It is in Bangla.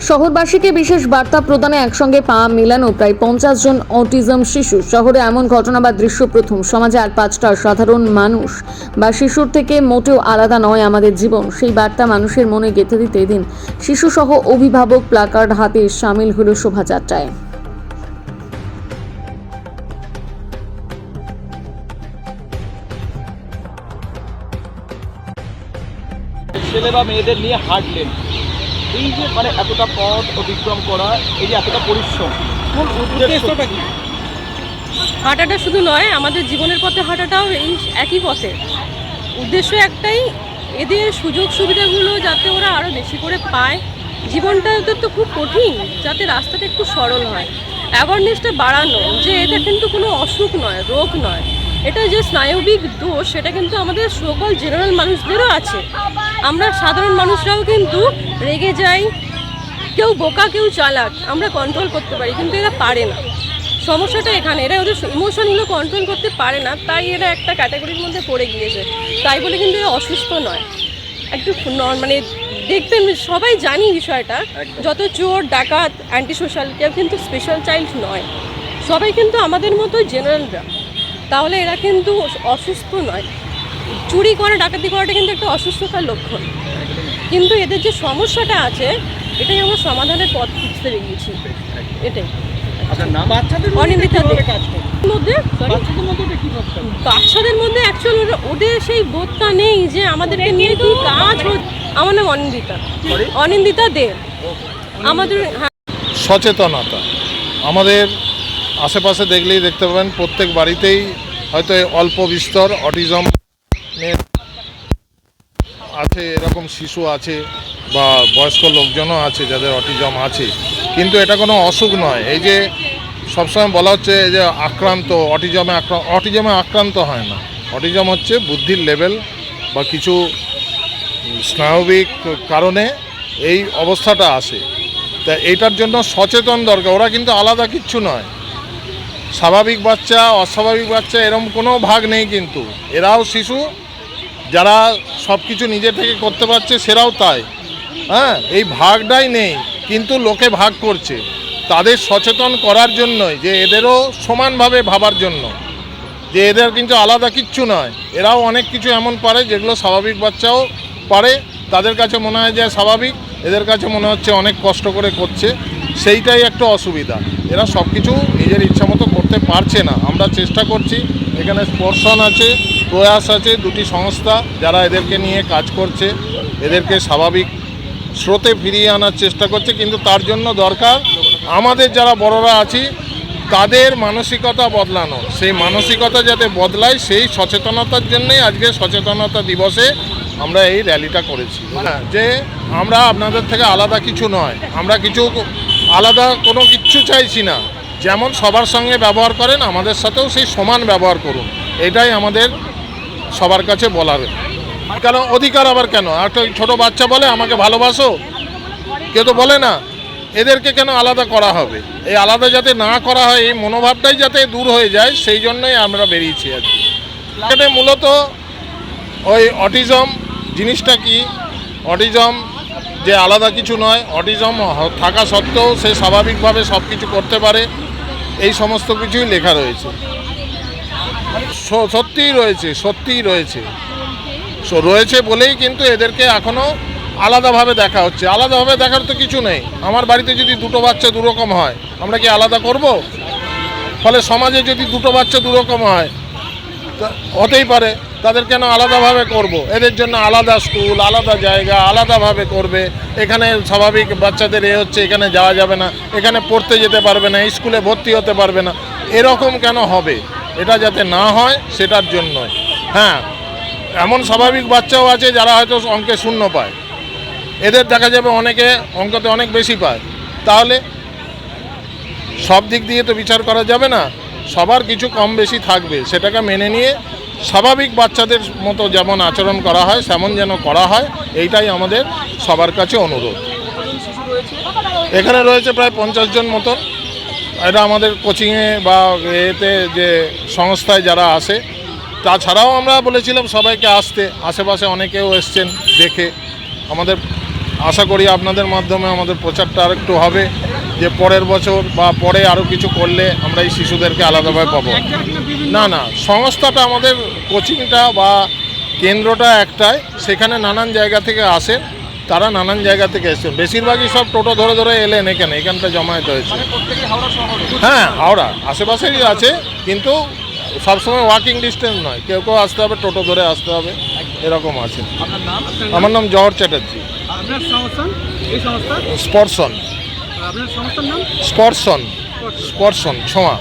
শহরবাসীকে বিশেষ বার্তা প্রদানে একসঙ্গে পা মেলানো প্রায় 50 জন অটিজম শিশু। শহরে এমন ঘটনা বা দৃশ্য প্রথম। সমাজে আর 5টা সাধারণ মানুষ বা শিশুর থেকে মোটেও আলাদা নয় আমাদের জীবন, সেই বার্তা মানুষের মনে গেঁথে দিতে এদিন শিশুসহ অভিভাবক প্লাকার্ড হাতে সামিল হল শোভাযাত্রায়। ছেলে বা মেয়েদের নিয়ে হাঁটলেন, এই যে মানে এতটা পথ অতিক্রম করা, এই যে এতটা পরিশ্রম, মূল উদ্দেশ্যটা কি? হাঁটাটা শুধু নয়, আমাদের জীবনের পথে হাঁটাটাও এই একই পথে। উদ্দেশ্য একটাই, এদের সুযোগ সুবিধাগুলো যাতে ওরা আরও বেশি করে পায়। জীবনটা ওদের তো খুব কঠিন, যাতে রাস্তাটা একটু সরল হয়। অ্যাওয়ারনেসটা বাড়ানো যে এটা কিন্তু কোনো অসুখ নয়, রোগ নয়, এটা যে স্নায়বিক দোষ, সেটা কিন্তু আমাদের সকল জেনারেল মানুষদেরও আছে। আমরা সাধারণ মানুষরাও কিন্তু রেগে যাই, কেউ বোকা কেউ চালাক, আমরা কন্ট্রোল করতে পারি, কিন্তু এরা পারে না। সমস্যাটা এখানে, এরা ওদের ইমোশনগুলো কন্ট্রোল করতে পারে না, তাই এরা একটা ক্যাটাগরির মধ্যে পড়ে গিয়েছে। তাই বলে কিন্তু এরা অসুস্থ নয়। একটু মানে দেখবেন, সবাই জানি বিষয়টা, যত চোর ডাকাত অ্যান্টি সোশ্যাল, কেউ কিন্তু স্পেশাল চাইল্ড নয়, সবাই কিন্তু আমাদের মতো জেনারেলরা। তাহলে এরা কিন্তু অসুস্থ নয়। চুরি করা ডাকাতি করাটা কিন্তু একটা অসুস্থতার লক্ষণ, কিন্তু এদের যে সমস্যাটা আছে এটাই আমরা সমাধানের পথ খুঁজতে বেরিয়েছি। এটাই বাচ্চাদের মধ্যে অ্যাকচুয়ালি ওদের সেই বোধটা নেই যে আমাদেরকে নিয়ে কি কাজ। আমার নাম অনিন্দিতা দে। আমাদের সচেতনতা আমাদের আশেপাশে দেখলেই দেখতে পাবেন, প্রত্যেক বাড়িতেই হয়তো অল্প বিস্তর অটিজম আছে, এরকম শিশু আছে বা বয়স্ক লোকজনও আছে যাদের অটিজম আছে, কিন্তু এটা কোনো অসুখ নয়। এই যে সবসময় বলা হচ্ছে যে অটিজমে আক্রান্ত হয় না। অটিজম হচ্ছে বুদ্ধির লেভেল বা কিছু স্নায়বিক কারণে এই অবস্থাটা আসে। তা এইটার জন্য সচেতন দরকার। ওরা কিন্তু আলাদা কিচ্ছু নয়, স্বাভাবিক বাচ্চা অস্বাভাবিক বাচ্চা এরকম কোনো ভাগ নেই, কিন্তু এরাও শিশু। যারা সব কিছু নিজে থেকে করতে পারছে সেরাও তাই। হ্যাঁ, এই ভাগটাই নেই, কিন্তু লোকে ভাগ করছে। তাদের সচেতন করার জন্যই, যে এদেরও সমানভাবে ভাবার জন্য, যে এদের কিন্তু আলাদা কিচ্ছু নয়। এরাও অনেক কিছু এমন পারে যেগুলো স্বাভাবিক বাচ্চাও পারে। তাদের কাছে মনে হয় যে স্বাভাবিক, এদের কাছে মনে হচ্ছে অনেক কষ্ট করে করছে, সেইটাই একটা অসুবিধা। এরা সব কিছু নিজের ইচ্ছা মতো করতে পারছে না। আমরা চেষ্টা করছি, এখানে স্পর্শন আছে, প্রয়াস আছে, দুটি সংস্থা যারা এদেরকে নিয়ে কাজ করছে, এদেরকে স্বাভাবিক স্রোতে ফিরিয়ে আনার চেষ্টা করছে। কিন্তু তার জন্য দরকার আমাদের যারা বড়রা আছি তাদের মানসিকতা বদলানো। সেই মানসিকতা যাতে বদলায়, সেই সচেতনতার জন্যই আজকে সচেতনতা দিবসে আমরা এই র্যালিটা করেছি। যে আমরা আপনাদের থেকে আলাদা কিছু নয়, আমরা কিছু আলাদা কোনো কিচ্ছু চাইছি না। যেমন সবার সঙ্গে ব্যবহার করেন, আমাদের সাথেও সেই সমান ব্যবহার করুন, এটাই আমাদের সবার কাছে বলার। কেন অধিকার আবার কেন? একটা ছোটো বাচ্চা বলে আমাকে ভালোবাসো, কেউ তো বলে না। এদেরকে কেন আলাদা করা হবে? এই আলাদা যাতে না করা হয়, এই মনোভাবটাই যাতে দূর হয়ে যায়, সেই জন্যই আমরা বেরিয়েছি আর কি। এখানে মূলত ওই অটিজম জিনিসটা কি, অটিজম যে আলাদা কিছু নয়, অটিজম থাকা সত্ত্বেও সে স্বাভাবিকভাবে সব কিছু করতে পারে, এই সমস্ত কিছুই লেখা রয়েছে। সত্যিই রয়েছে বলেই কিন্তু এদেরকে এখনও আলাদাভাবে দেখা হচ্ছে। আলাদাভাবে দেখার তো কিছু নেই। আমার বাড়িতে যদি দুটো বাচ্চা দুরকম হয়, আমরা কি আলাদা করব? ফলে সমাজে যদি দুটো বাচ্চা দুরকম হয়, হতেই পারে, তাদের কেন আলাদাভাবে করব? এদের জন্য আলাদা স্কুল, আলাদা জায়গা, আলাদাভাবে করবে। এখানে স্বাভাবিক বাচ্চাদের হচ্ছে, এখানে যাওয়া যাবে না, এখানে পড়তে যেতে পারবে না, স্কুলে ভর্তি হতে পারবে না, এরকম কেন হবে? এটা যাতে না হয় সেটার জন্যই। হ্যাঁ, এমন স্বাভাবিক বাচ্চাও আছে যারা হয়তো অঙ্কে 0 পায়, এদের দেখা যাবে অনেকে অঙ্কতে অনেক বেশি পায়। তাহলে সব দিক দিয়ে তো বিচার করা যাবে না, সবার কিছু কম বেশি থাকবে, সেটাকে মেনে নিয়ে স্বাভাবিক বাচ্চাদের মতো যেমন আচরণ করা হয় তেমন যেন করা হয়, এইটাই আমাদের সবার কাছে অনুরোধ। এখানে রয়েছে প্রায় 50 জন মতন। এটা আমাদের কোচিংয়ে বা এতে যে সংস্থায় যারা আসে, তাছাড়াও আমরা বলেছিলাম সবাইকে আসতে, আশেপাশে অনেকেও এসছেন দেখে। আমাদের আশা করি আপনাদের মাধ্যমে আমাদের প্রচারটা আরেকটু হবে, যে পরের বছর বা পরে আরও কিছু করলে আমরা এই শিশুদেরকে আলাদাভাবে পাবো। না না, সংস্থাটা আমাদের কোচিংটা বা কেন্দ্রটা একটাই, সেখানে নানান জায়গা থেকে আসে, তারা নানান জায়গা থেকে এসেছেন, বেশিরভাগই সব টোটো ধরে ধরে এলেন এখানটা জমায়েত হয়েছে। প্রত্যেকে হাওড়া শহরে। হ্যাঁ, হাওড়া আশেপাশেই আছে, কিন্তু সবসময় ওয়াকিং ডিস্টেন্স নয়, কেউ কেউ আসতে হবে টোটো ধরে আসতে হবে, এরকম আছে। আপনার নাম? আমার নাম জহর চ্যাটার্জি। আপনার সংস্থা? এই সংস্থা? স্পর্শন, আপনার সংস্থার নাম? স্পর্শন ছোঁয়া।